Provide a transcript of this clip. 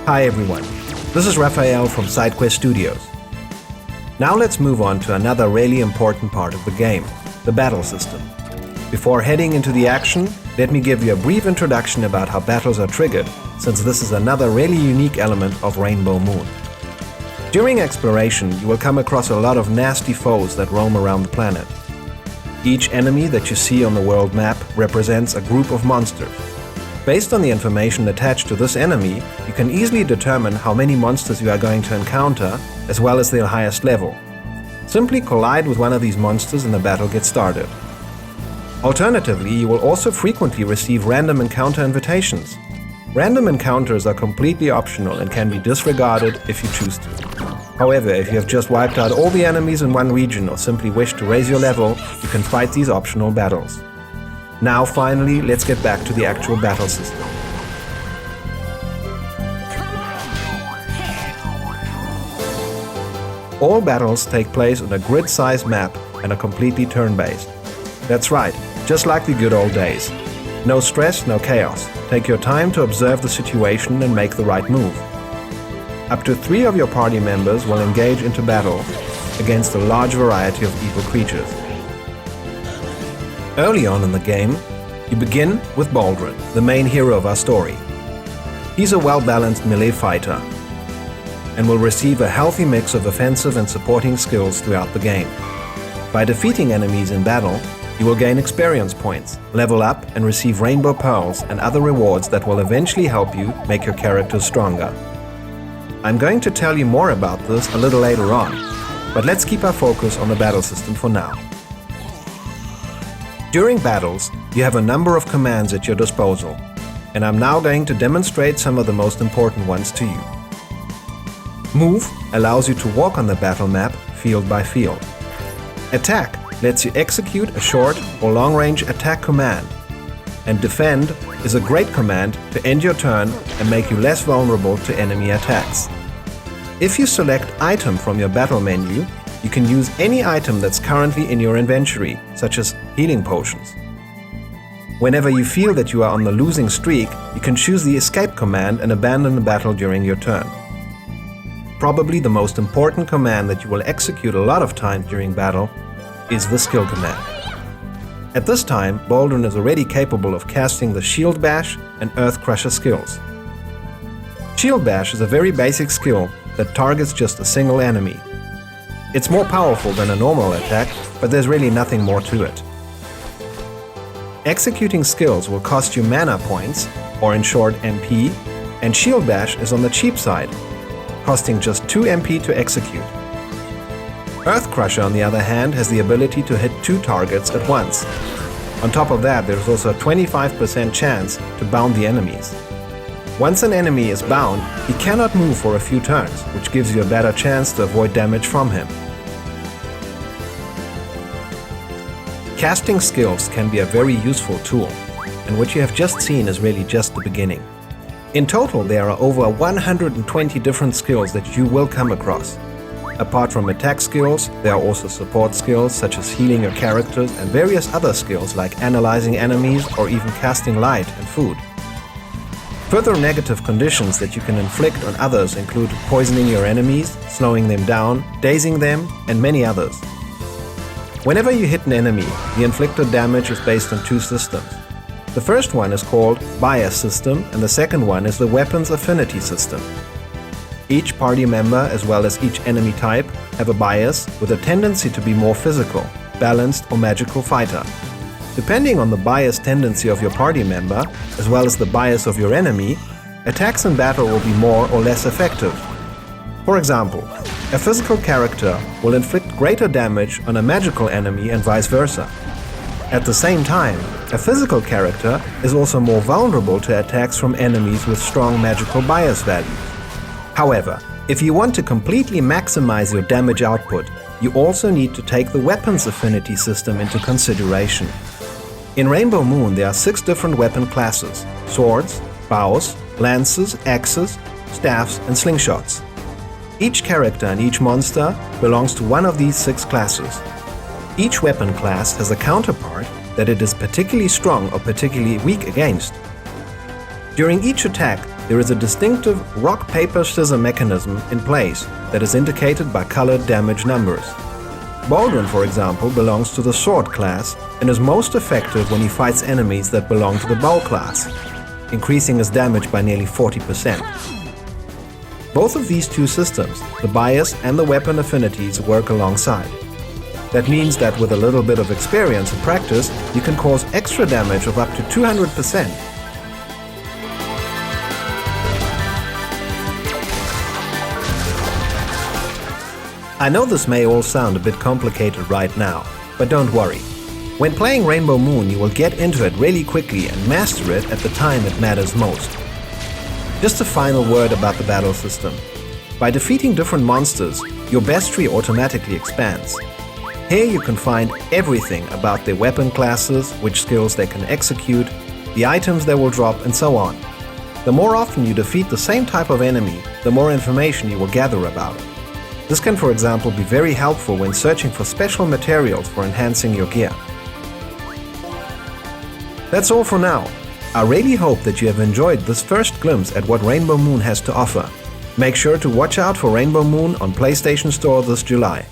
Hi everyone, this is Raphael from SideQuest Studios. Now let's move on to another really important part of the game, the battle system. Before heading into the action, let me give you a brief introduction about how battles are triggered, since this is another really unique element of Rainbow Moon. During exploration, you will come across a lot of nasty foes that roam around the planet. Each enemy that you see on the world map represents a group of monsters. Based on the information attached to this enemy, you can easily determine how many monsters you are going to encounter, as well as their highest level. Simply collide with one of these monsters and the battle gets started. Alternatively, you will also frequently receive random encounter invitations. Random encounters are completely optional and can be disregarded if you choose to. However, if you have just wiped out all the enemies in one region or simply wish to raise your level, you can fight these optional battles. Now finally, let's get back to the actual battle system. All battles take place on a grid-sized map and are completely turn-based. That's right, just like the good old days. No stress, no chaos. Take your time to observe the situation and make the right move. Up to 3 of your party members will engage into battle against a large variety of evil creatures. Early on in the game, you begin with Baldrin, the main hero of our story. He's a well-balanced melee fighter and will receive a healthy mix of offensive and supporting skills throughout the game. By defeating enemies in battle, you will gain experience points, level up and receive rainbow pearls and other rewards that will eventually help you make your character stronger. I'm going to tell you more about this a little later on, but let's keep our focus on the battle system for now. During battles, you have a number of commands at your disposal, and I'm now going to demonstrate some of the most important ones to you. Move allows you to walk on the battle map field by field. Attack lets you execute a short or long-range attack command. And Defend is a great command to end your turn and make you less vulnerable to enemy attacks. If you select Item from your battle menu, you can use any item that's currently in your inventory, such as healing potions. Whenever you feel that you are on the losing streak, you can choose the Escape command and abandon the battle during your turn. Probably the most important command that you will execute a lot of times during battle is the Skill command. At this time, Baldrin is already capable of casting the Shield Bash and Earth Crusher skills. Shield Bash is a very basic skill that targets just a single enemy. It's more powerful than a normal attack, but there's really nothing more to it. Executing skills will cost you mana points, or in short MP, and Shield Bash is on the cheap side, costing just 2 MP to execute. Earth Crusher, on the other hand, has the ability to hit 2 targets at once. On top of that, there's also a 25% chance to bound the enemies. Once an enemy is bound, he cannot move for a few turns, which gives you a better chance to avoid damage from him. Casting skills can be a very useful tool, and what you have just seen is really just the beginning. In total, there are over 120 different skills that you will come across. Apart from attack skills, there are also support skills such as healing your characters and various other skills like analyzing enemies or even casting light and food. Further negative conditions that you can inflict on others include poisoning your enemies, slowing them down, dazing them, and many others. Whenever you hit an enemy, the inflicted damage is based on 2 systems. The first one is called Bias System and the second one is the Weapons Affinity System. Each party member, as well as each enemy type, have a bias with a tendency to be more physical, balanced or magical fighter. Depending on the bias tendency of your party member, as well as the bias of your enemy, attacks in battle will be more or less effective. For example, a physical character will inflict greater damage on a magical enemy and vice versa. At the same time, a physical character is also more vulnerable to attacks from enemies with strong magical bias values. However, if you want to completely maximize your damage output, you also need to take the Weapons Affinity system into consideration. In Rainbow Moon, there are 6 different weapon classes: swords, bows, lances, axes, staffs, and slingshots. Each character and each monster belongs to one of these 6 classes. Each weapon class has a counterpart that it is particularly strong or particularly weak against. During each attack, there is a distinctive rock-paper-scissor mechanism in place that is indicated by colored damage numbers. Baldwin, for example, belongs to the Sword class and is most effective when he fights enemies that belong to the Bow class, increasing his damage by nearly 40%. Both of these two systems, the bias and the weapon affinities, work alongside. That means that with a little bit of experience and practice, you can cause extra damage of up to 200%. I know this may all sound a bit complicated right now, but don't worry. When playing Rainbow Moon, you will get into it really quickly and master it at the time it matters most. Just a final word about the battle system. By defeating different monsters, your bestiary automatically expands. Here you can find everything about their weapon classes, which skills they can execute, the items they will drop, and so on. The more often you defeat the same type of enemy, the more information you will gather about it. This can, for example, be very helpful when searching for special materials for enhancing your gear. That's all for now. I really hope that you have enjoyed this first glimpse at what Rainbow Moon has to offer. Make sure to watch out for Rainbow Moon on PlayStation Store this July.